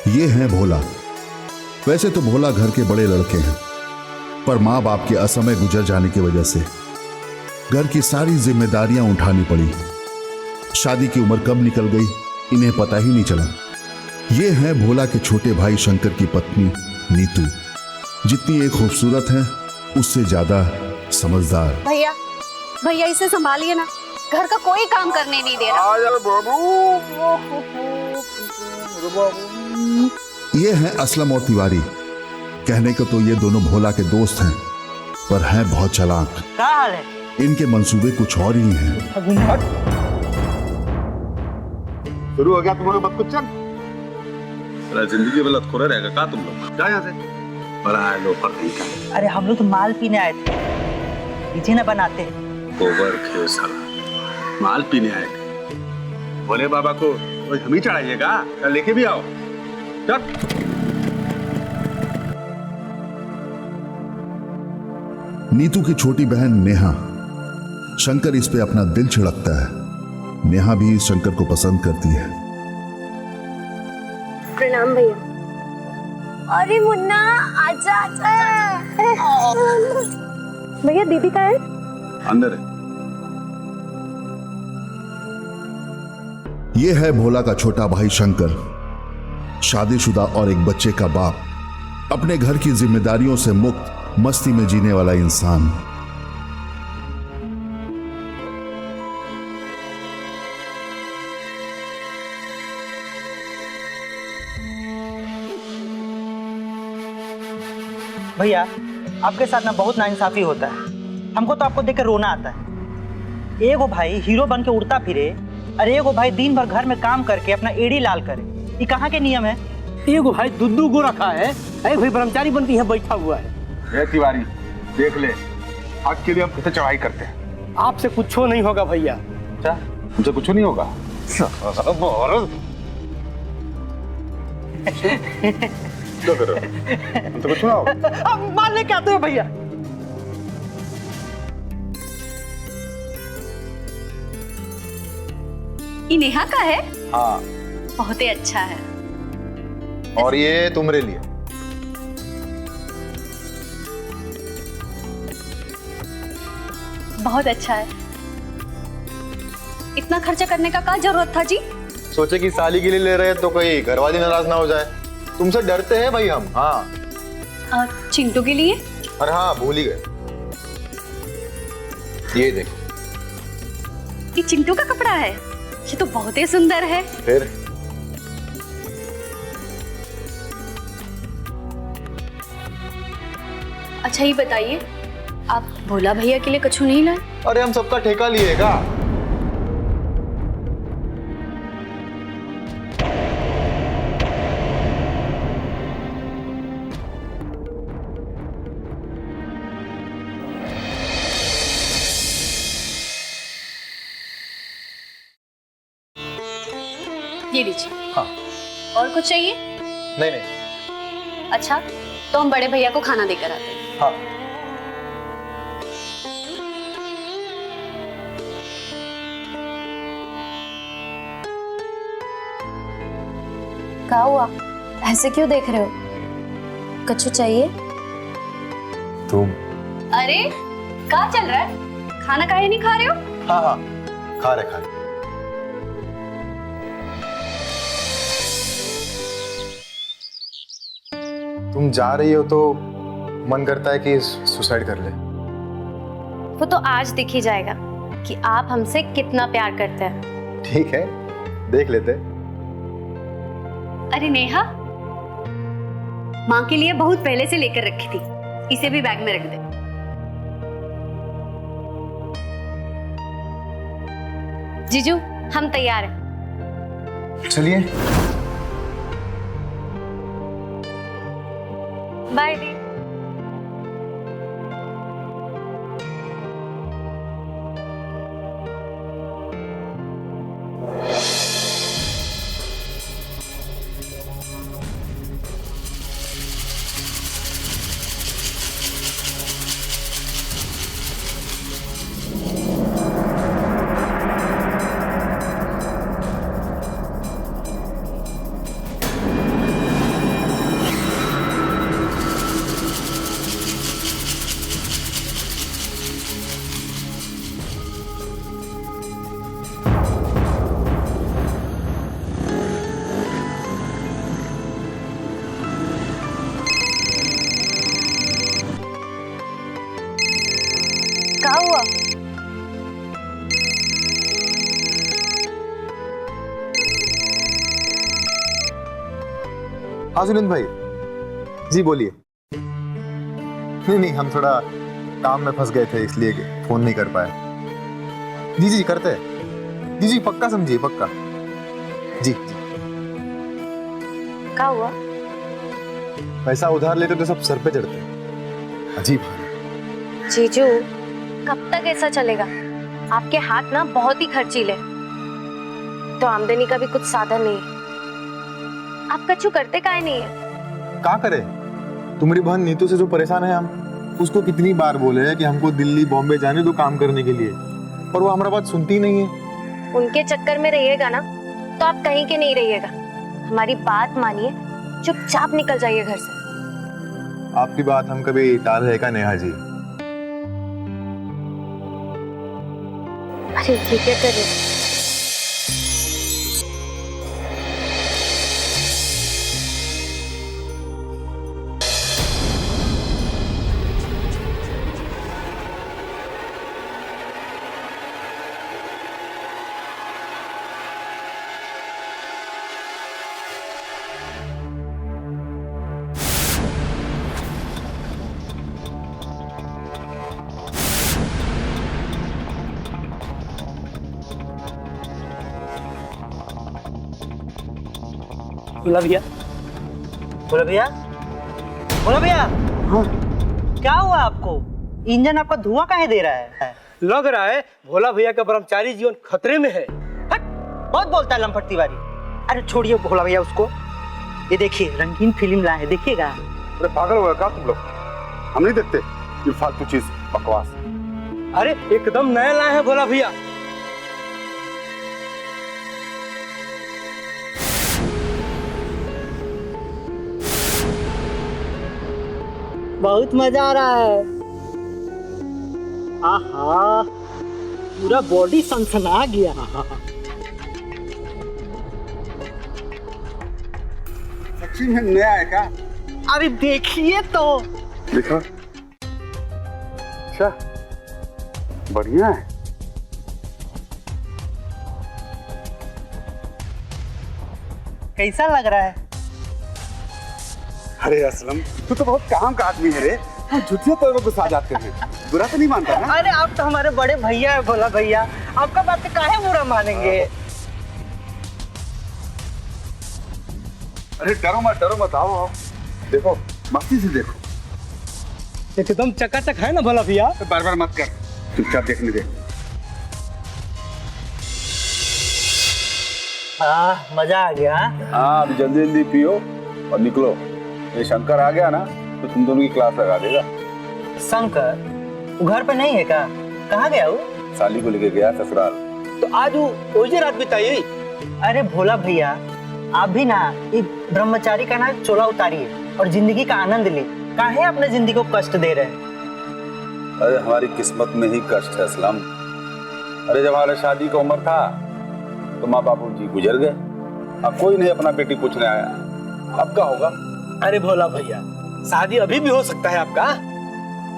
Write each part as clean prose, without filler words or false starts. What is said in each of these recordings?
ये है भोला। वैसे तो भोला घर के बड़े लड़के हैं, पर माँ बाप के असमय गुजर जाने की वजह से घर की सारी जिम्मेदारियां उठानी पड़ी। शादी की उम्र कब निकल गई इन्हें पता ही नहीं चला। ये है भोला के छोटे भाई शंकर की पत्नी नीतू। जितनी एक खूबसूरत है उससे ज्यादा समझदार। भैया भैया इसे संभालिए ना, घर का कोई काम करने नहीं दे रहा। ये है असलम और तिवारी। कहने को तो ये दोनों भोला के दोस्त हैं, पर हैं बहुत चालाक। क्या हाल है? इनके मंसूबे कुछ और ही हैं। शुरू हो गया तुम्हारा बदकुच्चन। जिंदगी में लतखोरे रहेगा का तुम लोग? क्या यहाँ से बड़ा है लो पर नहीं का। अरे हम लोग तो माल पीने आए थे, पीछे न बनाते। गोबर खे साला माल पीने आए थे। भोले बाबा को हम ही चढ़ाइएगा, लेके भी आओ। चल। नीतू की छोटी बहन नेहा। शंकर इस पे अपना दिल छिड़कता है। नेहा भी शंकर को पसंद करती है। प्रणाम भैया। अरे मुन्ना आजा आजा। भैया दीदी का है? अंदर है। ये है भोला का छोटा भाई शंकर, शादीशुदा और एक बच्चे का बाप, अपने घर की जिम्मेदारियों से मुक्त मस्ती में जीने वाला इंसान। भैया आपके साथ ना बहुत नाइंसाफी होता है। हमको तो आपको देखकर रोना आता है। एगो भाई हीरो बन के उड़ता फिरे, अरे एगो भाई दिन भर घर में काम करके अपना एड़ी लाल करे। ये कहाँ के नियम है? एगो भाई दुद्दू गो रखा है, एक भाई ब्रह्मचारी बनती है बैठा हुआ है। तिवारी देख ले, आज के लिए हम कितने चढ़ाई करते हैं। आपसे कुछ नहीं होगा भैया। क्या मुझे कुछ नहीं होगा? तो फिर हम तो कुछ ना होगा। मारने क्या आते हो भैया? ये नेहा का है? हाँ। बहुत ही अच्छा है। और ये तुम्हारे लिए। बहुत अच्छा है। इतना खर्चा करने का क्या जरूरत था जी? सोचे कि साली के लिए ले रहे हैं तो कोई घरवाली नाराज ना हो जाए। तुमसे डरते हैं भाई हम। हाँ। चिंटू के लिए? अरे हाँ भूल ही गए। ये देखो, ये चिंटू का कपड़ा है। ये तो बहुत ही सुंदर है। फिर अच्छा ये बताइए, आप भोला भैया के लिए कछु नहीं लाए? अरे हम सबका ठेका लिएगा। ये लीजिए। हाँ। और कुछ चाहिए? नहीं नहीं। अच्छा तो हम बड़े भैया को खाना देकर आते हैं। हाँ। क्या हुआ, ऐसे क्यों देख रहे हो? कछु चाहिए? तुम? अरे क्या चल रहा है? खाना काहे नहीं खा रहे हो? हाँ हाँ खा रहे। तुम जा रही हो तो मन करता है कि सुसाइड कर ले। वो तो आज दिख ही जाएगा कि आप हमसे कितना प्यार करते हैं। ठीक है देख लेते। अरे नेहा, माँ के लिए बहुत पहले से लेकर रखी थी, इसे भी बैग में रख दे। जीजू हम तैयार हैं। चलिए। By the. हाँ सुनील भाई, जी बोलिए। नहीं, हम थोड़ा काम में फंस गए थे इसलिए फोन नहीं कर पाए। जी करते हैं। जी पक्का समझिए, पक्का। जी। क्या हुआ? पैसा उधार लेते तो सब सर पे चढ़ते। अजीब हाल है। जीजू, कब तक ऐसा चलेगा? आपके हाथ ना बहुत ही खर्चीले, तो आमदनी का भी कुछ साधन नहीं है। आप कछु करते काहे नहीं है? क्या करे? तुम्हारी बहन नीतू से जो परेशान है, हम उसको कितनी बार बोले हैं कि हमको दिल्ली बॉम्बे जाने दो काम करने के लिए, पर वो हमारा बात सुनती ही नहीं है। उनके चक्कर में रहिएगा ना तो आप कहीं के नहीं रहिएगा। हमारी बात मानिए, चुपचाप निकल जाइए घर से। आपकी बात हम कभी टाल है क्या नेहा जी? अरे ये क्या कर रहे हैं? बोला भैया। बोला भैया, बोला भैया। हाँ। क्या हुआ आपको? इंजन आपका धुआं काहे दे रहा है? लग रहा है भोला भैया का ब्रह्मचारी जीवन खतरे में है। हट, बहुत बोलता है लंपट तिवारी। अरे छोड़िए भोला भैया उसको। ये देखिए रंगीन फिल्म लाए हैं, देखिएगा। अरे पागल हो गए क्या तुम लोग? हम नहीं देखते ये फालतू चीज, बकवास। अरे एकदम नया लाए हैं भोला भैया। बहुत मजा आ रहा है। आहा, पूरा बॉडी सनसना गया। सच्ची में नया है क्या? अरे देखिए तो। देखा? अच्छा, बढ़िया है। कैसा लग रहा है? अरे असलम, तू तो बहुत काम का आदमी है रे। हम झूठे तो गुस्सा जाते हैं, बुरा तो नहीं मानता ना? अरे आप तो हमारे बड़े भैया है भोला भैया, आपका बात पे काहे बुरा मानेंगे? अरे डरो मत, आओ। देखो, मस्ती से देखो। एकदम चकाचक है ना भोला भैया? बार मत कर, चुपचाप देखने दे। मजा आ गया। हाँ, अभी जल्दी पियो और निकलो। ये शंकर आ गया ना तो तुम दोनों की क्लास लगा देगा। शंकर वो घर पे नहीं है क्या? कहाँ गया वो? साली को लेके गया ससुराल। तो आज वो रात बिताई। अरे भोला भैया, आप भी ना ये ब्रह्मचारी का ना चोला उतारिए और जिंदगी का आनंद ले। काहे अपने जिंदगी को कष्ट दे रहे हैं? अरे हमारी किस्मत में ही कष्ट है असलम। अरे जब हमारे शादी का उम्र था तो माँ बापू जी गुजर गए। अब कोई नहीं अपना बेटी पूछने आया। अब क्या होगा? अरे भोला भैया, शादी अभी भी हो सकता है आपका,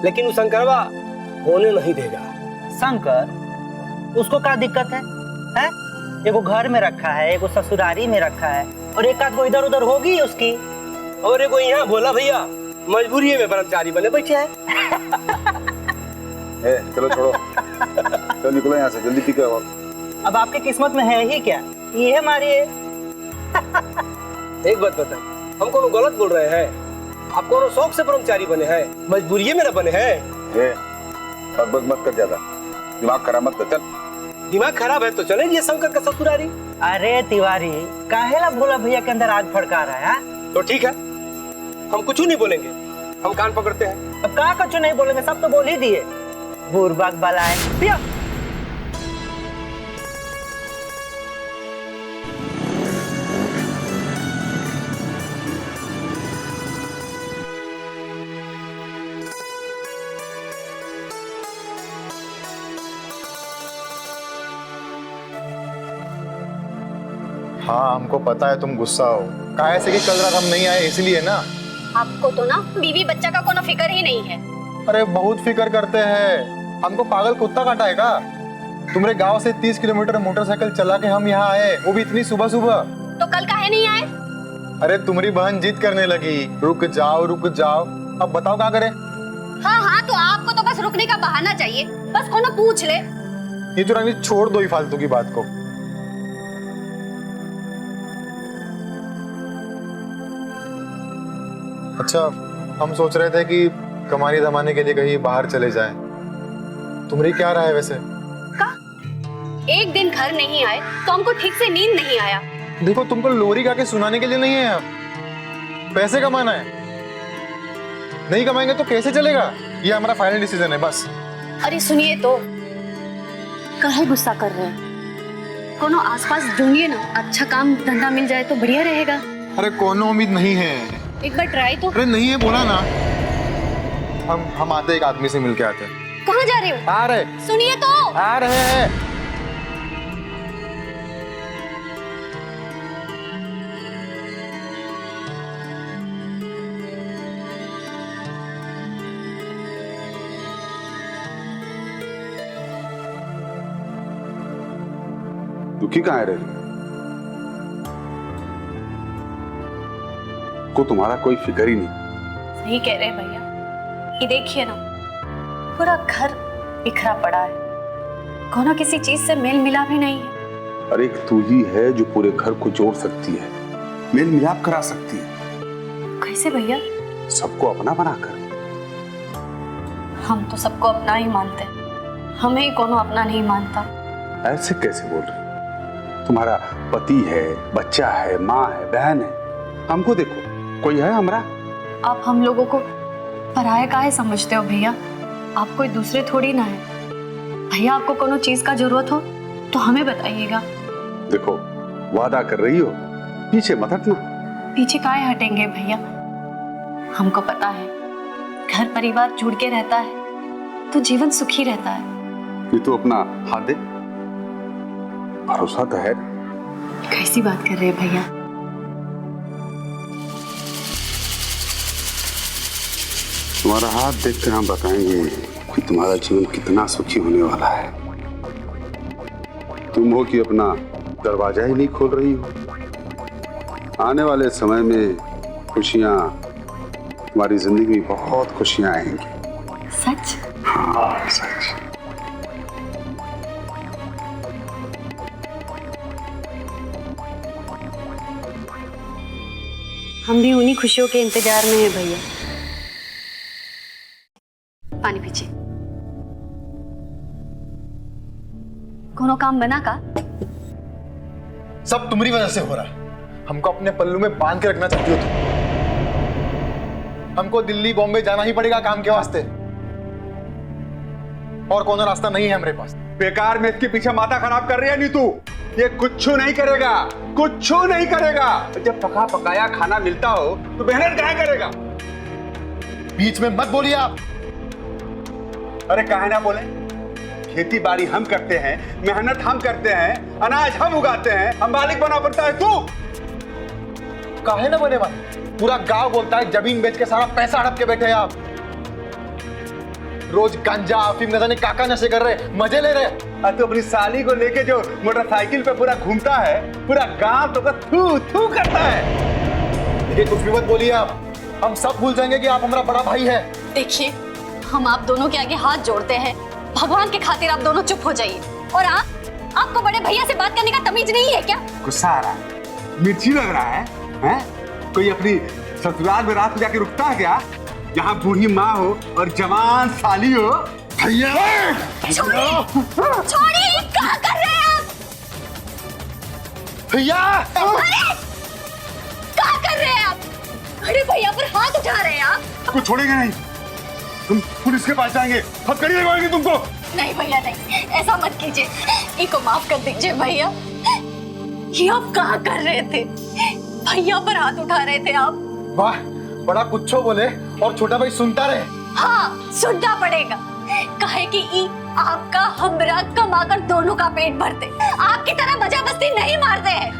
लेकिन वो शंकरवा होने नहीं देगा। शंकर, उसको क्या दिक्कत है? एगो घर में रखा है, एगो ससुरारी में रखा है, और एक आध को इधर उधर होगी उसकी। और एगो यहाँ भोला भैया मजबूरी में ब्रह्मचारी बने बैठे हैं। चलो छोड़ो। चलो निकलो यहाँ से, जल्दी पी के आओ। अब आपके किस्मत में है ही क्या? ये मारिए। एक बात बता, हम कोनो गलत बोल रहे हैं? आप कोनो शौक से ब्रह्मचारी बने हैं, मजबूरी में न बने हैं। बकबक मत कर ज्यादा, दिमाग खराब मत कर। चल। दिमाग खराब है तो चले ये शंकर का ससुरारी। अरे तिवारी, काहेला भोला भैया के अंदर आग भड़का रहा है? तो ठीक है, हम कुछ नहीं बोलेंगे, हम कान पकड़ते हैं। अब का कुछ नहीं बोलेंगे, सब तो बोल ही दिए। बुरबक बलाए पिया। हाँ हमको पता है तुम गुस्सा हो। काहे से कि कल रात हम नहीं आए इसलिए ना। आपको तो ना बीवी बच्चा का कोनो फिक्र ही नहीं है। अरे बहुत फिक्र करते हैं, हमको पागल कुत्ता काटा है का? तुम्हारे गांव से 30 किलोमीटर मोटरसाइकिल चला के हम यहाँ आए, वो भी इतनी सुबह सुबह। तो कल काहे नहीं आए? अरे तुम्हारी बहन जिद करने लगी, रुक जाओ रुक जाओ। अब बताओ क्या करे। हाँ हाँ, तो आपको तो बस रुकने का बहाना चाहिए, बस कोनो पूछ ले। ये तो रानी छोड़ दो ही फालतू की बात को। अच्छा, हम सोच रहे थे कि कमाने धमाने के लिए कहीं बाहर चले जाएं। तुम्हारी क्या राय है वैसे? एक दिन घर नहीं आए तो हमको ठीक से नींद नहीं आया। देखो, तुमको लोरी गा के सुनाने के लिए नहीं है, यहाँ पैसे कमाना है। नहीं कमाएंगे तो कैसे चलेगा? ये हमारा फाइनल डिसीजन है बस। अरे सुनिए तो, काहे गुस्सा कर रहे हैं? कोनो आसपास ढूंढिए ना, अच्छा काम धंधा मिल जाए तो बढ़िया रहेगा। अरे कोनो उम्मीद नहीं है। एक बार ट्राई तो। अरे नहीं है बोला ना। हम आते एक आदमी से मिलके आते हैं। कहाँ जा रहे हो? आ रहे। सुनिए तो। आ रहे हैं। दुखी कहाँ है रे? को तुम्हारा कोई फिक्र ही नहीं। सही कह रहे हैं भैया, ये देखिए ना, पूरा घर बिखरा पड़ा है, कोनो किसी चीज से मेल मिलाप भी नहीं है। अरे एक तू ही है जो पूरे घर को जोड़ सकती है, मेल मिलाप करा सकती है। कैसे भैया? सबको अपना बनाकर। हम तो सबको अपना ही मानते हैं, हमें ही कोनो अपना नहीं मानता। ऐसे कैसे बोल रहे? तुम्हारा पति है, बच्चा है, माँ है, बहन है। हमको देखो, कोई है हमारा? आप हम लोगों को पराया काहे समझते हो भैया? आप कोई दूसरे थोड़ी ना है। भैया, आपको कोनो चीज का जरूरत हो तो हमें बताइएगा। देखो, वादा कर रही हो, पीछे मत हटना। पीछे काहे हटेंगे भैया? हमको पता है, घर परिवार जुड़ के रहता है तो जीवन सुखी रहता है। ये तो अपना हाथ दे, भरोसा तो है। कैसी बात कर रहे हैं भैया? तुम्हारा हाथ देखकर हम बताएंगे कि तुम्हारा जीवन कितना सुखी होने वाला है। तुम हो कि अपना दरवाजा ही नहीं खोल रही हो। आने वाले समय में खुशियां, तुम्हारी जिंदगी में बहुत खुशियां आएंगी। सच? हाँ सच। हम भी उन्हीं खुशियों के इंतजार में हैं भैया। पानी पीछे। कोनो काम बना का? सब तुम्हारी वजह से हो रहा है। हमको अपने पल्लू में बांध के रखना चाहती हो तुम। हमको दिल्ली बॉम्बे जाना ही पड़ेगा काम के वास्ते, और कोनो रास्ता नहीं है हमारे पास। बेकार में इसके पीछे माथा खराब कर रही है नीतू। ये कुछ नहीं करेगा, कुछ नहीं करेगा। जब पका पकाया खाना मिलता हो तो मेहनत काहे करेगा? बीच में मत बोलिए आप। अरे काहे ना बोले? खेती बाड़ी हम करते हैं, मेहनत हम करते हैं, अनाज हम उगाते हैं, हम मालिक बना पड़ता है। तू काहे ना बने मालिक? पूरा गांव बोलता है जमीन बेच के सारा पैसा हड़प के बैठे हैं आप। रोज गांजा अफीम न जाने काका नशे कर रहे, मजे ले रहे। तो अपनी साली को लेके जो मोटरसाइकिल पे पूरा घूमता है, पूरा गांव तो थू थू करता है। देखिए, कुछ भी मत बोलिए आप। हम सब भूल जाएंगे कि आप हमारा बड़ा भाई है। देखिए, हम आप दोनों के आगे हाथ जोड़ते हैं, भगवान के खातिर आप दोनों चुप हो जाइए। और आपको बड़े भैया से बात करने का तमीज नहीं है क्या? गुस्सा आ रहा है, मिर्ची लग रहा है, हैं? कोई अपनी ससुराल में रात को जाके रुकता है क्या? यहाँ बूढ़ी माँ हो और जवान साली हो। भैया छोड़िए, क्या कर रहे हैं आप? भैया क्या कर रहे हैं आप? बड़े भैया पर हाथ उठा रहे हैं आप। कुछ छोड़ेंगे नहीं, तुम पुलिस के पास जाएंगे, हथकड़ी लगवाएंगे तुमको। नहीं भैया नहीं, ऐसा मत कीजिए, इनको माफ कर दीजिए भैया। ये आप क्या कर रहे थे? भैया पर हाथ उठा रहे थे आप। वाह, बड़ा कुछो बोले और छोटा भाई सुनता रहे। हाँ, सुनना पड़ेगा, काहे कि ई आपका हमरा कमाकर दोनों का पेट भरते, आपकी तरह मजा मस्ती नहीं मारते हैं।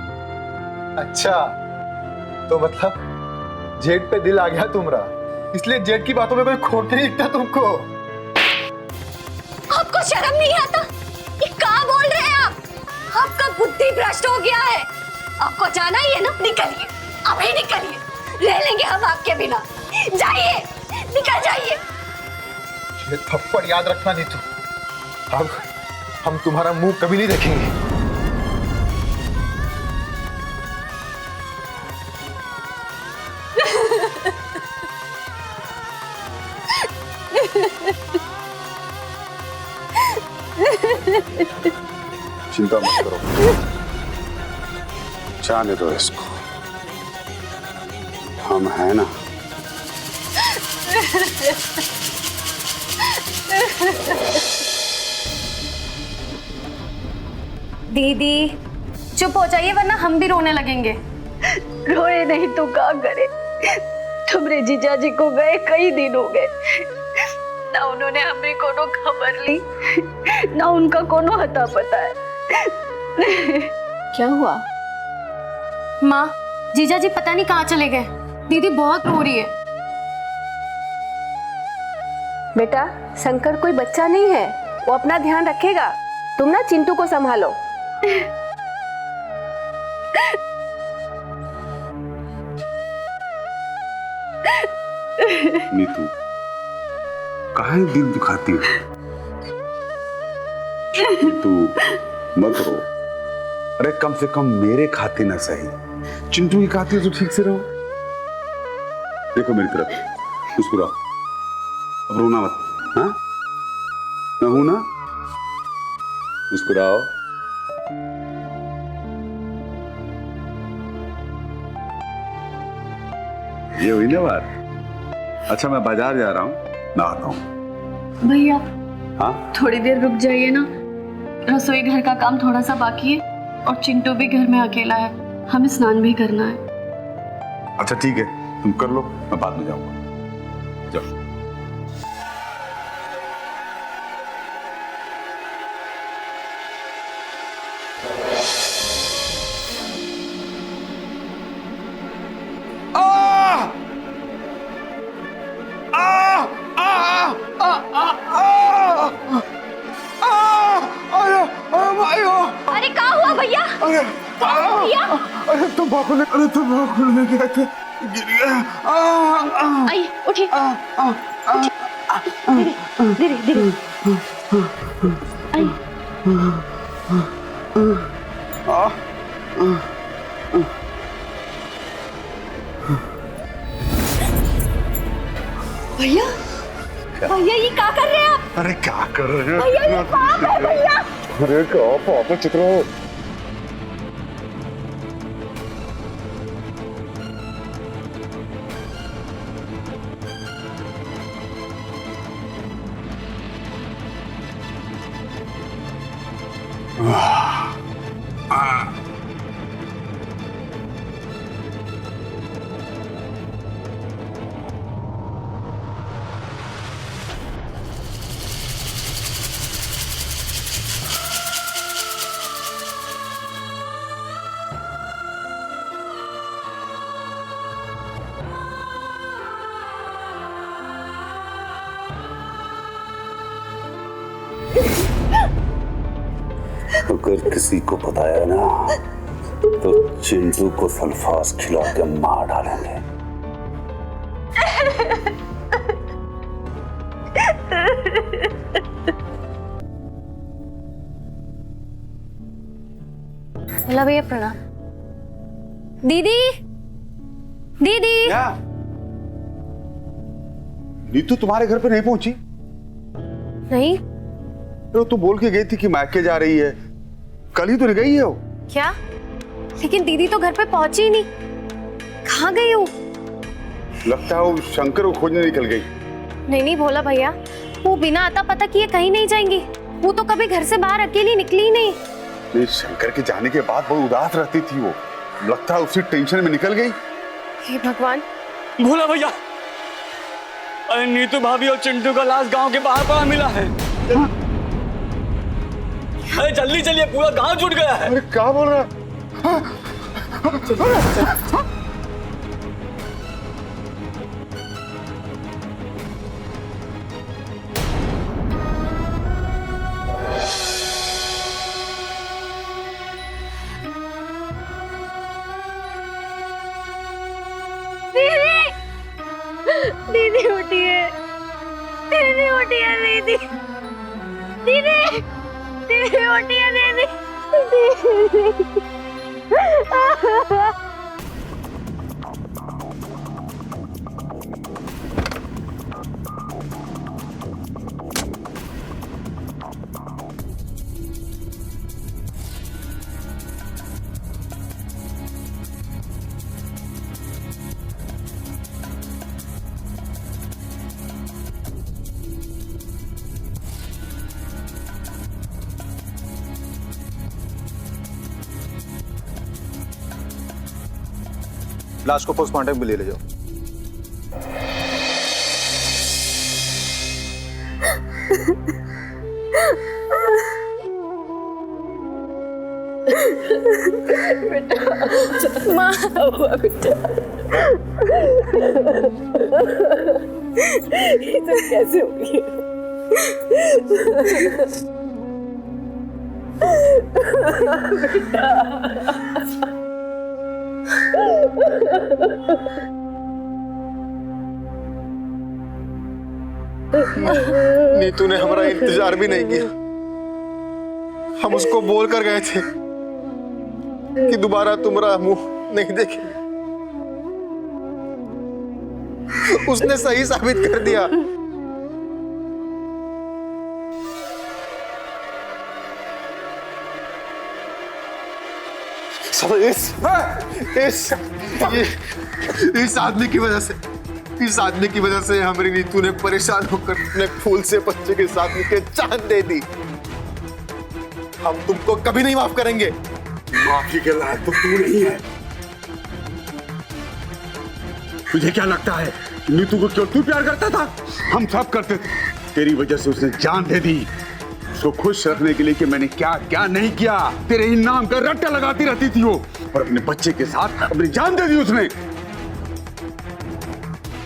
अच्छा, तो मतलब जेठ पे दिल आ गया तुम्हारा, इसलिए जेठ की बातों में कोई खोट नहीं दिखता तुमको। आपको शर्म नहीं आता? ये क्या बोल रहे हैं आप? आपका बुद्धि भ्रष्ट हो गया है। आपको जाना ही है ना, निकलिए। अभी निकलिए, रह लेंगे हम आपके बिना। जाइए, निकल जाइए। ये थप्पड़ याद रखना नीतू, अब हम तुम्हारा मुंह कभी नहीं देखेंगे। चिंता मत करो, जाने दो इसको, हम हैं ना। दीदी चुप हो जाइए वरना हम भी रोने लगेंगे। रोए नहीं तो क्या करे, तुम्हारे जीजा जी को गए कई दिन हो गए, ना उन्होंने हमें कोनो खबर ली, ना उनका कोनो हता पता है। क्या हुआ? माँ, जीजा जी पता नहीं कहाँ चले गए। दीदी बहुत रो रही है। बेटा, शंकर कोई बच्चा नहीं है, वो अपना ध्यान रखेगा। तुम ना चिंटू को संभालो। नीतू, काहे दिल दुखाती है? नीतू मत रो, अरे कम से कम मेरे खाते ना सही, चिंटू की खाते तो ठीक से रहो। देखो मेरी तरफ, मुस्कुराओ, अब रोना मत। हाँ, मैं हूं ना, मुस्कुराओ। ये हुई ना बात। अच्छा, मैं बाजार जा रहा हूँ, नहाता हूँ। भैया हाँ, थोड़ी देर रुक जाइए ना, रसोई घर का काम थोड़ा सा बाकी है और चिंटू भी घर में अकेला है, हमें स्नान भी करना है। अच्छा ठीक है, तुम कर लो, मैं बाद में जाऊंगा। जाओ। अरे क्या हुआ भैया? अरे तंबाकू लेने गए थे, गिर गया। आइए उठिए, धीरे धीरे आइए। भैया, भैया ये क्या कर रहे हैं आप? अरे क्या कर रहे हैं? भैया ये पाप है भैया। अरे क्या पाप है चित्रो? अगर किसी को बताया ना तो चिंटू को सल्फास खिला के मार डालेंगे। भोला भैया प्रणाम। दीदी, दीदी। क्या? नीतू तुम्हारे घर पे नहीं पहुंची? नहीं। तो तू बोल के गई थी कि मायके जा रही है, कल ही तो नहीं गई है वो। क्या? लेकिन दीदी तो घर पे पहुंची ही नहीं, कहाँ गई वो? लगता है वो शंकर को खोजने निकल गई। नहीं नहीं भोला भैया, वो बिना आता पता किए कहीं नहीं जाएंगी। वो तो कभी घर से बाहर अकेली निकली ही नहीं। नहीं, शंकर के जाने के बाद बहुत उदास रहती थी वो, लगता है उसी टेंशन में निकल गई। हे भगवान। भोला भैया, अरे नीतू भाभी और चिंटू का लाश गांव के बाहर पड़ा मिला है। अरे जल्दी चलिए, पूरा गांव जुट गया है। अरे क्या बोल रहा है? दीदी उठिए, दीदी उठिए, दीदी, दीदी, दीदी उठिए, दीदी, दीदी। लाश को पोस्टमार्टम के लिए ले जाओ। माँ हुआ बेटा, ये सब कैसे हो गया? नीतू ने हमारा इंतजार भी नहीं किया। हम उसको बोल कर गए थे कि दोबारा तुम्हारा मुंह नहीं देखेंगे। उसने सही साबित कर दिया। इस आदमी की वजह से, इस आदमी की वजह से हमारी नीतू ने परेशान होकर अपने फूल से बच्चे के साथ मिलकर जान दे दी। हम तुमको कभी नहीं माफ करेंगे। माफी के लायक तो तू नहीं है। तुझे क्या लगता है नीतू को क्यों तू प्यार करता था? हम सब करते थे। तेरी वजह से उसने जान दे दी। उसको खुश रखने के लिए कि मैंने क्या क्या नहीं किया, तेरे ही नाम का रट्टा लगाती रहती थी वो, और अपने बच्चे के साथ अपनी जान दे दी उसने।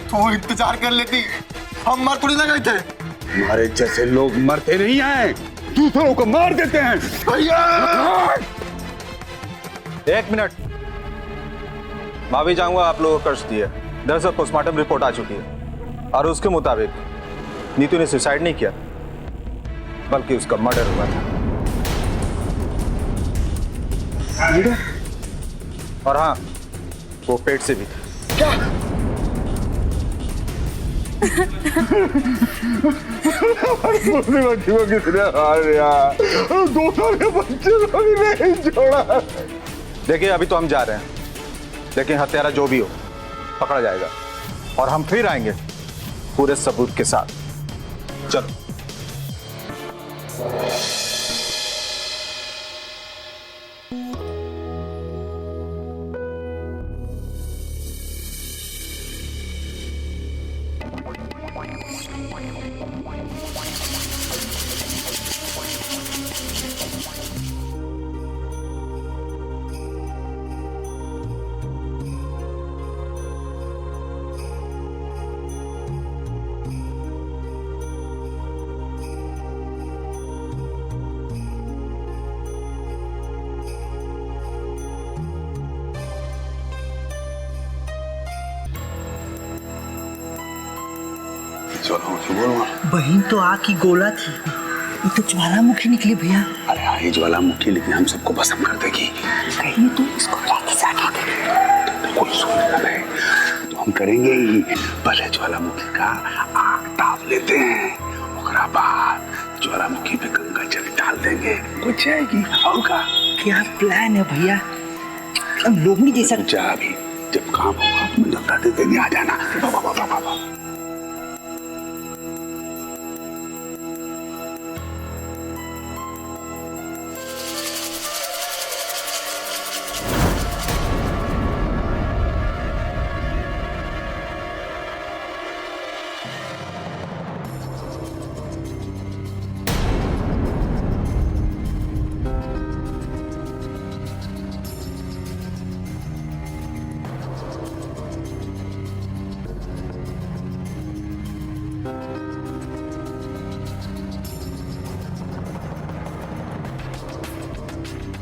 तो इंतजार कर लेती, हम मर थोड़ी ना गए थे। हमारे जैसे लोग मरते नहीं हैं, दूसरों को मार देते हैं। भैया! 1 मिनट, माफी चाहूंगा आप लोगों को कष्ट दिया। दरअसल पोस्टमार्टम रिपोर्ट आ चुकी है और उसके मुताबिक नीतू ने सुसाइड नहीं किया, बल्कि उसका मर्डर हुआ था। और हाँ, वो पेट से भी था। क्या? किसने दोनों के बच्चे नहीं छोड़ा। देखिए, अभी तो हम जा रहे हैं, लेकिन हत्यारा जो भी हो पकड़ा जाएगा और हम फिर आएंगे पूरे सबूत के साथ। चलो। बहन तो आग की गोला थी, ये तो ज्वालामुखी निकली भैया। अरे हाँ, ये ज्वालामुखी लेकिन हम सबको भस्म कर देगी। कहीं तो इसको राखी से हटा दे। कोई सुन रहा है तो हम करेंगे ही। पहले ज्वालामुखी का आग ताप लेते हैं, उसके बाद ज्वालामुखी पे गंगा जल डाल देंगे, कुछ जाएगी। होगा क्या प्लान है भैया? हम लोमड़ी जैसा। जा अभी, जब काम होगा तो मुझे बता देंगे, आ जाना। बाबा।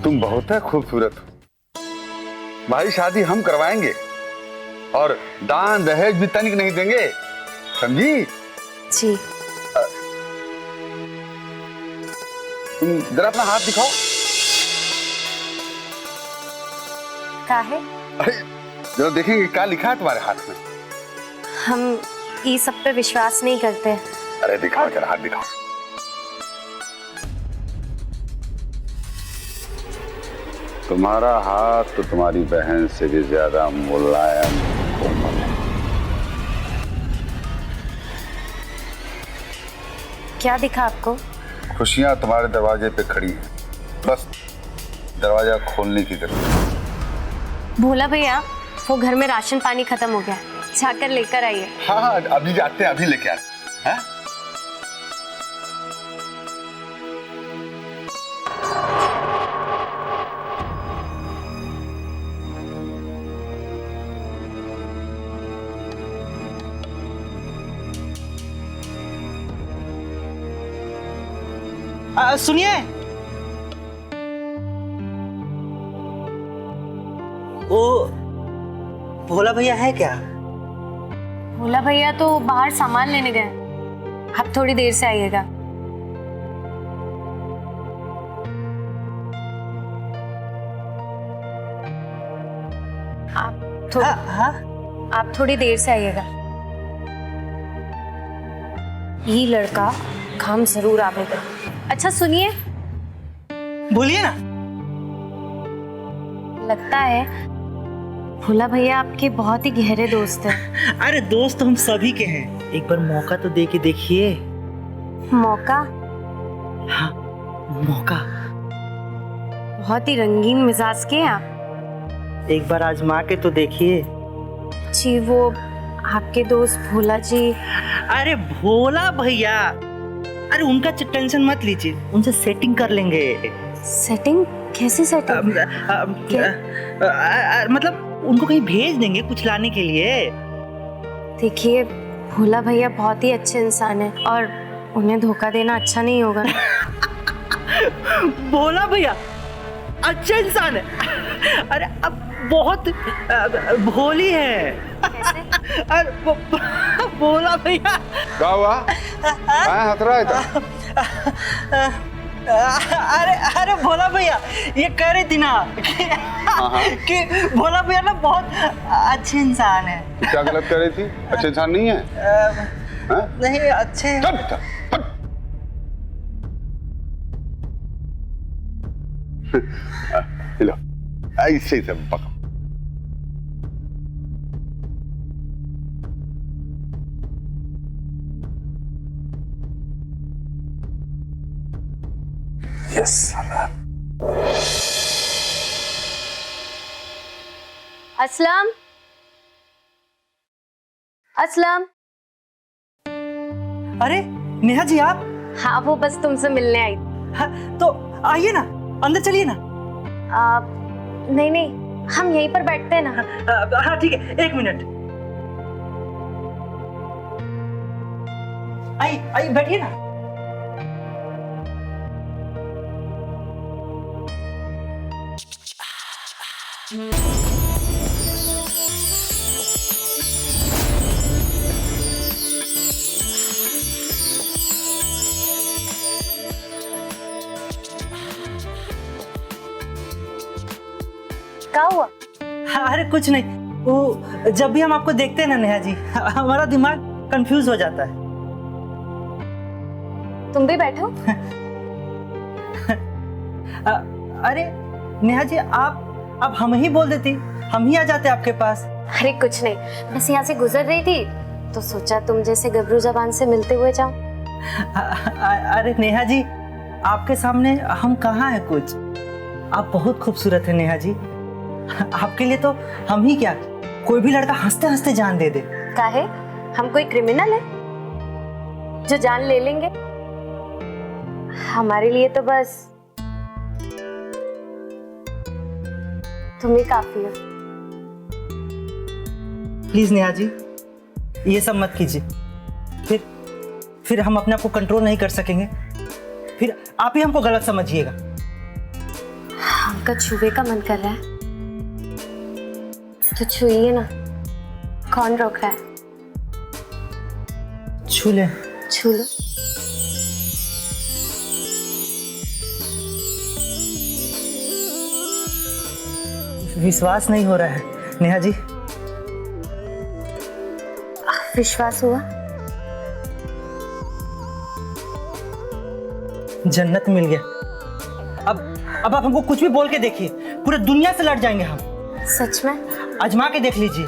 तुम बहुत है खूबसूरत हो भाई। शादी हम करवाएंगे और दान दहेज भी तनिक नहीं देंगे। समझी? जी। तुम जरा अपना हाथ दिखाओ। क्या है? अरे जरा देखेंगे क्या लिखा है तुम्हारे हाथ में। हम ये सब पे विश्वास नहीं करते। अरे दिखाओ जरा, हाथ दिखाओ। तुम्हारा हाथ तो तुम्हारी बहन से भी ज्यादा मुलायम कोमल है। क्या दिखा आपको? खुशियां तुम्हारे दरवाजे पे खड़ी हैं, बस दरवाजा खोलने की जरूरत है। भोला भैया, वो घर में राशन पानी खत्म हो गया, जाकर लेकर आइए। हाँ हाँ, अभी जाते हैं, अभी लेके आते हैं। सुनिए, वो भोला भैया है क्या? भोला भैया तो बाहर सामान लेने गए, आप थोड़ी देर से आइएगा। आप थोड़ी देर से आइएगा। ये लड़का काम जरूर आवेगा। अच्छा सुनिए, बोलिए ना। लगता है भोला भैया आपके बहुत ही गहरे दोस्त हैं। अरे दोस्त तो हम सभी के हैं, एक बार मौका तो दे के देखिए। मौका? हाँ, मौका। बहुत ही रंगीन मिजाज के हैं आप। एक बार आजमा के तो देखिए। जी, वो आपके दोस्त भोला जी। अरे भोला भैया, अरे उनका टेंशन मत लीजिए, उनसे सेटिंग कर लेंगे। सेटिंग? कैसी सेटिंग? मतलब उनको कहीं भेज देंगे कुछ लाने के लिए। देखिए, भोला भैया बहुत ही अच्छे इंसान है और उन्हें धोखा देना अच्छा नहीं होगा। भोला भैया अच्छा इंसान है, अरे अब बहुत भोली है। अरे भोला भैया। क्या हुआ? हंस रहा है था? अरे भोला भैया, ये कह रही थी ना कि भोला भैया ना बहुत अच्छे इंसान है। क्या गलत कर रही थी? अच्छे इंसान नहीं है? नहीं, अच्छे। लो, ऐसे ही सब पका। यस। असलम, असलम। अरे नेहा जी आप? हाँ, वो बस तुमसे मिलने आई। हाँ, तो आइए ना, अंदर चलिए ना। नहीं नहीं, हम यहीं पर बैठते हैं ना। हाँ ठीक है, एक मिनट। आई बैठिए ना। क्या हुआ? अरे कुछ नहीं, वो जब भी हम आपको देखते हैं ना नेहा जी, हमारा दिमाग कंफ्यूज हो जाता है। तुम भी बैठो। अरे नेहा जी, आप हम ही बोल देती, हम ही आ जाते आपके पास। अरे कुछ नहीं, बस यहाँ से गुजर रही थी तो सोचा तुम जैसे गबरू जबान से मिलते हुए जाऊं। अरे नेहा जी, आपके सामने हम कहाँ है कुछ, आप बहुत खूबसूरत है नेहा जी। आपके लिए तो हम ही क्या, कोई भी लड़का हंसते हंसते जान दे दे। काहे? हम कोई क्रिमिनल है जो जान ले लेंगे? हमारे लिए तो बस तुम ही काफी हो। प्लीज नेहा जी, ये सब मत कीजिए, फिर हम अपने आप को कंट्रोल नहीं कर सकेंगे, फिर आप ही हमको गलत समझिएगा। हमका छुए का मन कर रहा है तो छुइए ना, कौन रोक रहा है? छू ले। छू लो। विश्वास नहीं हो रहा है नेहा जी। विश्वास हुआ? जन्नत मिल गया। अब आप हमको कुछ भी बोल के देखिए, पूरे दुनिया से लड़ जाएंगे हम। सच में? आजमा के देख लीजिए।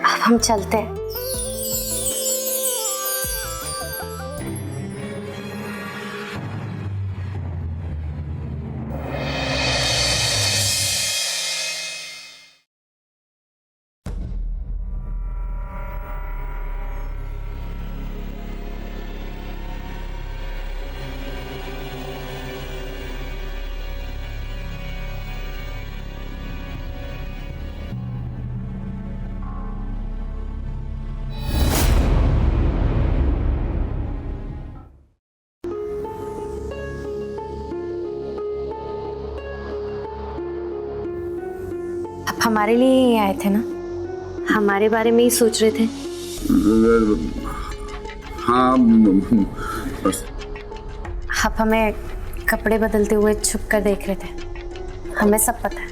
अब हम चलते हैं। हमारे लिए ही आए थे ना? हमारे बारे में ही सोच रहे थे? हाँ बस। आप हमें कपड़े बदलते हुए छुप कर देख रहे थे, हमें सब पता है।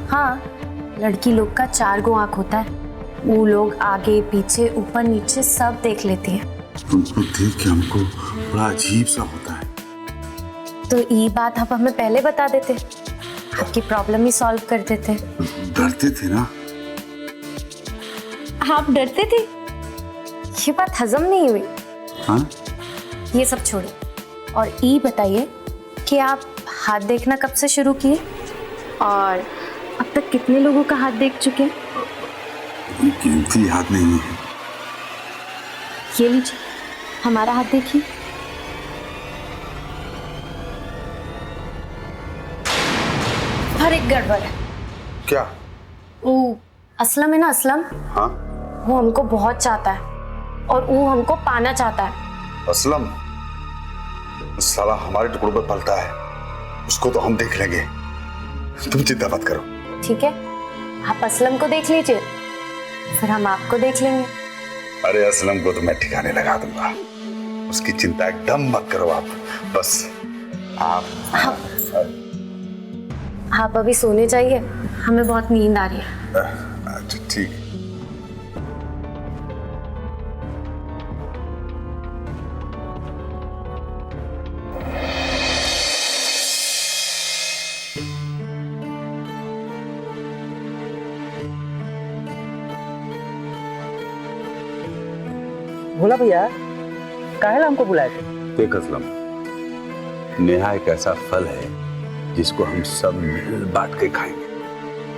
हाँ, लड़की लोग का 4 गो आँख होता है। वो लोग आगे पीछे ऊपर नीचे सब देख लेती है। तुमको देख के हमको बड़ा अजीब सा होता है। तो ये बात आप हमें पहले बता देते, आपकी प्रॉब्लम ही सॉल्व कर देते। डरते थे ना? आप डरते थे? ये बात हजम नहीं हुई। हाँ? ये सब छोड़िए और ये बताइए कि आप हाथ देखना कब से शुरू किए और अब तक कितने लोगों का हाथ देख चुके हैं? गिनती याद नहीं है। ये लीजिए, हमारा हाथ देखिए। हर एक गड़बड़ है। क्या? वो असलम है ना, असलम, हाँ? वो हमको बहुत चाहता है और वो हमको पाना चाहता है। असलम साला हमारे टुकड़ों पे पलता है, उसको तो हम देख लेंगे, तुम चिंता मत करो। ठीक है, आप असलम को देख लीजिए, फिर हम आपको देख लेंगे। अरे असलम को तो मैं ठिकाने लगा दूंगा, उसकी चिंता एकदम मत करो आप। बस आप अभी सोने जाइए, हमें बहुत नींद आ रही है। अच्छा ठीक। भोला भैया, काहे ला हमको बुलाए थे? देख असलम, नेहा एक ऐसा फल है जिसको हम सब मिल बांट के खाएंगे।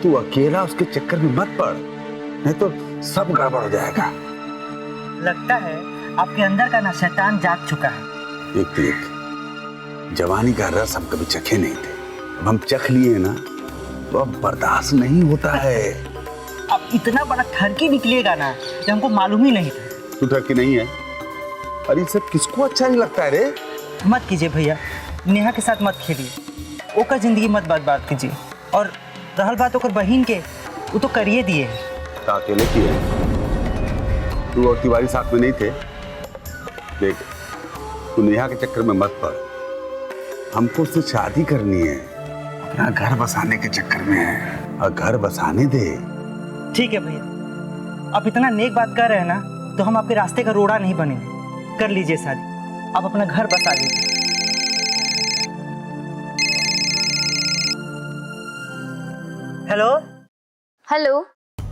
तू अकेला उसके चक्कर में मत पड़, नहीं तो सब गड़बड़ हो जाएगा। लगता है आपके अंदर का ना शैतान जाग चुका है। एक तो एक जवानी का रस हम कभी चखे नहीं थे, अब हम चख लिए ना तो अब बर्दाश्त नहीं होता है। अब इतना बड़ा ठरकी निकलेगा ना, ये हमको मालूम ही नहीं था। तू ठरकी नहीं है? अरे सब किसको अच्छा नहीं लगता है रे? मत कीजिए भैया, नेहा के साथ मत खेलिए, ओकर जिंदगी मत बर्बाद कीजिए। और रहल बात ओकर बहिन के, वो तो करिए दिए है। अकेले किए, तू और तिवारी साथ में नहीं थे। देख, तू नेहा के चक्कर में मत पड़, हमको उससे शादी करनी है, अपना घर बसाने के चक्कर में है, और घर बसाने दे। ठीक है भैया, आप इतना नेक बात कर रहे हैं ना, तो हम आपके रास्ते का रोड़ा नहीं बनेंगे। कर लीजिए शादी, आप अपना घर बसा लीजिए। हेलो हेलो,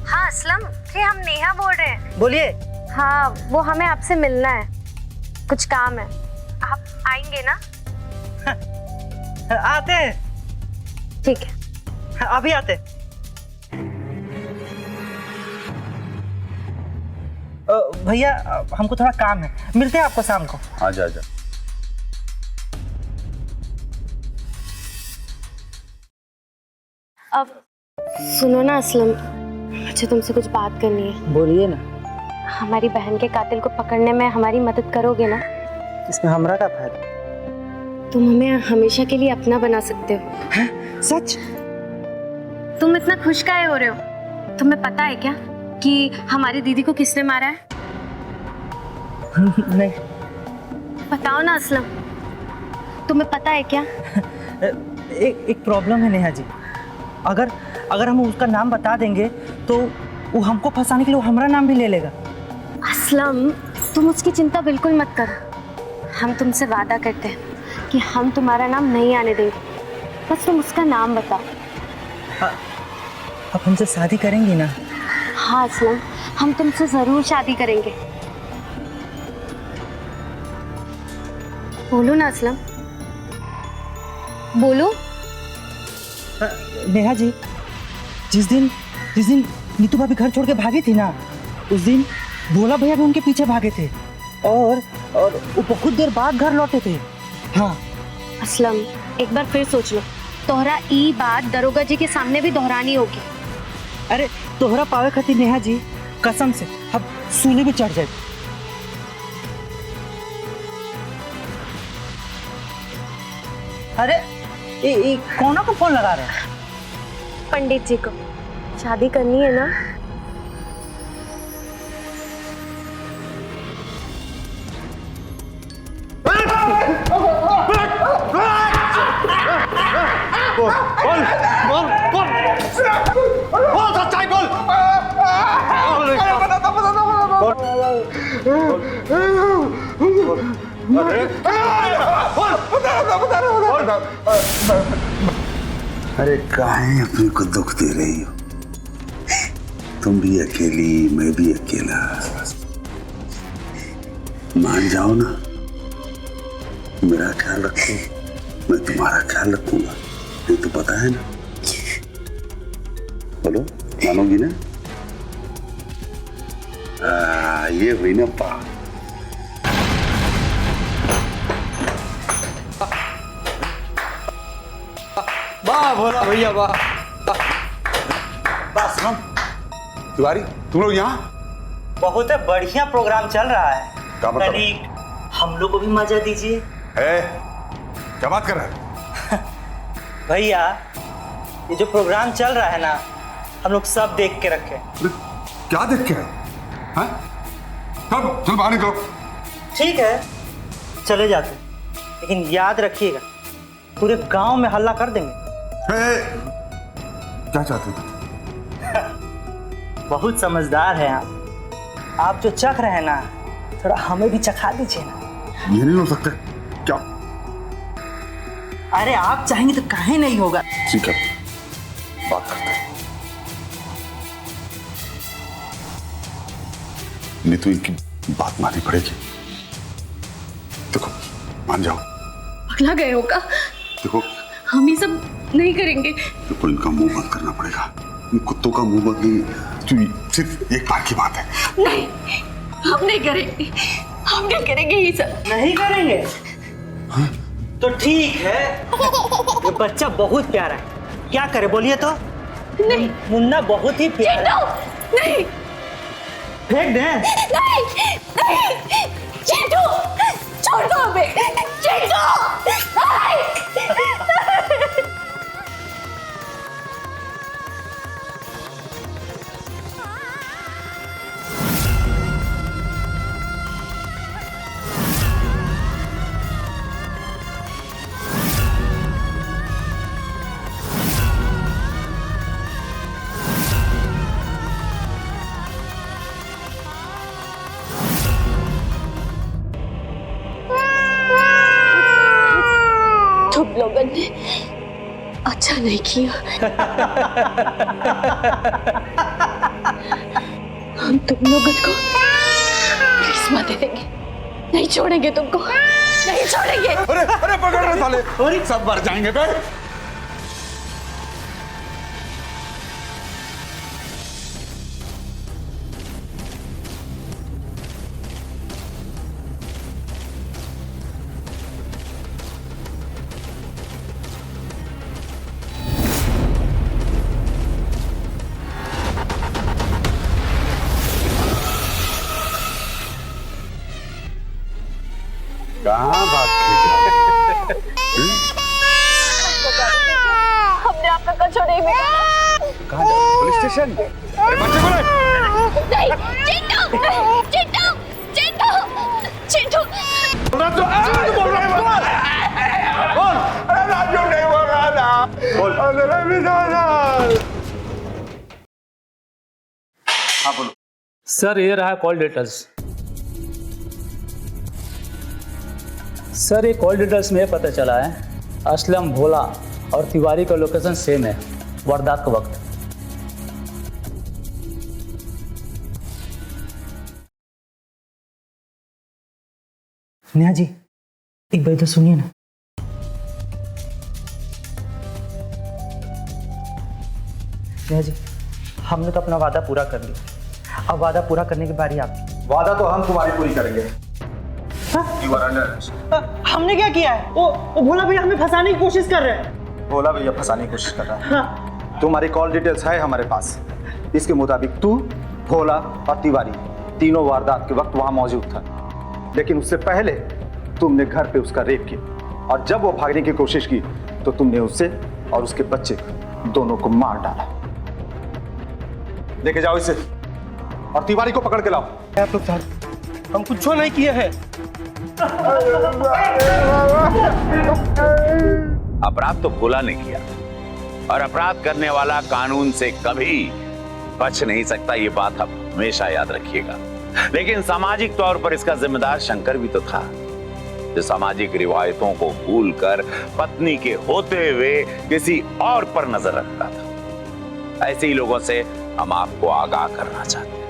हाँ असलम, ये हम नेहा बोल रहे हैं। बोलिए। हाँ, वो हमें आपसे मिलना है, कुछ काम है, आप आएंगे ना? आते हैं। ठीक है, अभी आते हैं। भैया हमको थोड़ा काम है, मिलते हैं आपको शाम को। आजा आजा। अब सुनो ना असलम, मुझे तुमसे कुछ बात करनी है। बोलिए ना। हमारी बहन के कातिल को पकड़ने में हमारी मदद करोगे ना? इसमें हमरा का फायदा? तुम हमें हमेशा के लिए अपना बना सकते हो। हैं? सच? तुम इतना खुश काहे हो रहे हो? तुम्हें पता है क्या कि हमारी दीदी को किसने मारा है? नहीं। बताओ ना असलम, तुम्हें पता है क्या? एक प्रॉब्लम है नेहा जी। अगर हम उसका नाम बता देंगे तो वो हमको फंसाने के लिए हमारा नाम भी ले लेगा। असलम, तुम उसकी चिंता बिल्कुल मत करो। हम तुमसे वादा करते हैं कि हम तुम्हारा नाम नहीं आने देंगे, बस तुम उसका नाम बताओ। अब हमसे शादी करेंगी ना? हाँ असलम, हम तुमसे जरूर शादी करेंगे। बोलो ना असलम, बोलो। नेहा जी, जिस दिन नीतू भाभी घर छोड़ के भागी थी ना, उस दिन भोला भैया भी उनके पीछे भागे थे और वो बहुत देर बाद घर लौटे थे। हाँ असलम, एक बार फिर सोच लो, तोहरा ई बात दरोगा जी के सामने भी दोहरानी होगी। अरे तोहरा पावे खातिर नेहा जी, कसम से अब सूली भी चढ़ जाए। अरे ये कौन को फोन लगा रहे हैं? पंडित जी को शादी करनी है ना? बोल सच्चाई बोल। अरे काहे अपने को दुख दे रही हो? तुम भी अकेली, मैं भी अकेला। मान जाओ ना, मेरा ख्याल रखो, मैं तुम्हारा ख्याल रखूंगा। ये तो पता है ना। बोलो, मानोगी ना? ये हुई ना बात। वाह भोला भैया वाह। बस हम तिवारी, तुम लोग यहाँ? बहुत बढ़िया प्रोग्राम चल रहा है। क्या मतलब? तनिक हम लोग को भी मजा दीजिए। है क्या बात कर रहा है? भैया, ये जो प्रोग्राम चल रहा है ना, हम लोग सब देख के रखे। क्या देख के? हाँ? चल बाहर निकलो। ठीक है, चले जाते, लेकिन याद रखिएगा, पूरे गांव में हल्ला कर देंगे। क्या चाहते थे? बहुत समझदार है आप जो चख रहे हैं ना, थोड़ा हमें भी चखा दीजिए ना। ये नहीं हो सकता। क्या? अरे आप चाहेंगे तो काहे नहीं होगा। ठीक है, बात करते हैं। नहीं तो इनकी बात माननी पड़ेगी। देखो, मान जाओ। पगला गए हो का? देखो, हम ये सब नहीं करेंगे। देखो, इनका मुंह बंद करना पड़ेगा। इन कुत्तों का मुंह बंद नहीं, तो सिर्फ एक बार की बात है। नहीं, हम नहीं करेंगे, हम नहीं करेंगे ये सब। नहीं करेंगे? हाँ? तो ठीक है। ये बच्चा बहुत प्यारा है, क्या करे बोलिए तो? नहीं, मुन्ना बहुत ही प्यारा है। नहीं, फेंक दे। नहीं, नहीं, चिंटू, छोड़ दो हमें, चिंटू, तुम लोगों ने अच्छा नहीं किया। हम तुम लोगों को किस्मत दे देंगे, नहीं छोड़ेंगे तुमको, नहीं छोड़ेंगे। अरे अरे पकड़ रहे साले, सब मर जाएंगे बे। कहाँ भाग के हमने आपका कचो नहीं बिगाड़ा। कहाँ जा रहे? Police station? अरे बच्चे को ले! नहीं, चिंटू, चिंटू, चिंटू, चिंटू। बोल रहा तो बोल रहा है बोल। अरे राजू नहीं बोल रहा था। बोल। अरे विधाना। हाँ बोलो। सर ये रहा कॉल डिटेल्स। सर ये कॉल डिटेल्स में पता चला है असलम, भोला और तिवारी का लोकेशन सेम है वारदात का वक्त। नेहा जी एक बार इधर सुनिए ना। नेहा जी हमने तो अपना वादा पूरा कर लिया, अब वादा पूरा करने की बारी आपकी। वादा तो हम तुम्हारी पूरी करेंगे। You are under arrest. हमने क्या किया है? वो भोला भैया हमें फंसाने की कोशिश कर रहे हैं। भोला भैया फंसाने की कोशिश कर रहा है। तुम्हारी कॉल डिटेल्स है हमारे पास। इसके मुताबिक तू, भोला और तिवारी तीनों वारदात के वक्त वहां मौजूद था, लेकिन उससे पहले तुमने घर पे उसका रेप किया और जब वो भागने की कोशिश की तो तुमने उसे और उसके बच्चे दोनों को मार डाला। लेके जाओ इसे और तिवारी को पकड़ के लाओ। आप लोग साहब, हम कुछ नहीं किए हैं। अपराध तो भोला ने किया और अपराध करने वाला कानून से कभी बच नहीं सकता, ये बात आप हमेशा याद रखिएगा। लेकिन सामाजिक तौर पर इसका जिम्मेदार शंकर भी तो था, जो सामाजिक रिवायतों को भूलकर पत्नी के होते हुए किसी और पर नजर रखता था। ऐसे ही लोगों से हम आपको आगाह करना चाहते हैं।